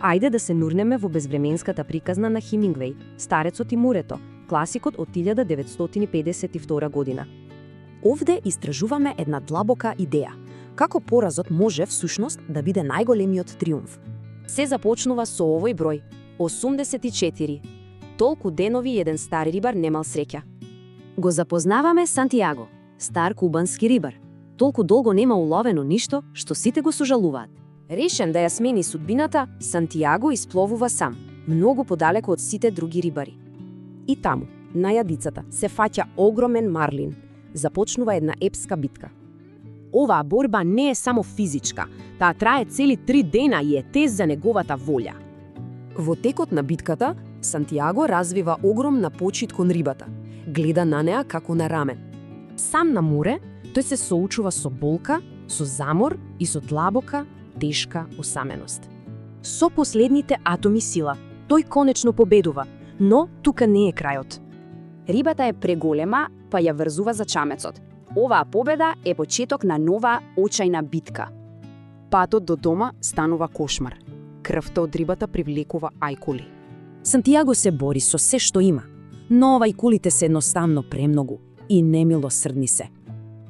Ајде да се нурнеме во безвременската приказна на Хемингвеј, Старецот и морето, класикот од 1952 година. Овде истражуваме една длабока идеја. Како поразот може всушност да биде најголемиот триумф? Се започнува со овој број – 84. Толку денови еден стар рибар немал среќа. Го запознаваме Сантијаго, стар кубански рибар. Толку долго нема уловено ништо, што сите го сожалуваат. Решен да ја смени судбината, Сантијаго испловува сам, многу подалеку од сите други рибари. И таму, на јадицата, се фаќа огромен марлин. Започнува една епска битка. Оваа борба не е само физичка, таа трае цели 3 дена и е тест за неговата волја. Во текот на битката, Сантијаго развива огромна почит кон рибата. Гледа на неа како на рамен. Сам на море, тој се соучува со болка, со замор и со длабока, тешка осаменост. Со последните атоми сила, тој конечно победува, но тука не е крајот. Рибата е преголема, па ја врзува за чамецот. Оваа победа е почеток на нова очајна битка. Патот до дома станува кошмар. Крвта од рибата привлекува ајкули. Сантијаго се бори со се што има, но ајкулите се едноставно премногу и немилосрдни се.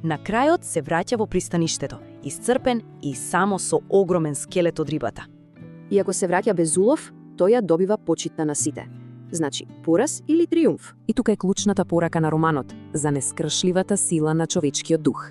На крајот се враќа во пристаништето, исцрпен и само со огромен скелет од рибата. И ако се враќа без улов, тој ја добива почитта на сите. Значи, пораз или триумф? И тука е клучната порака на романот за нескршливата сила на човечкиот дух.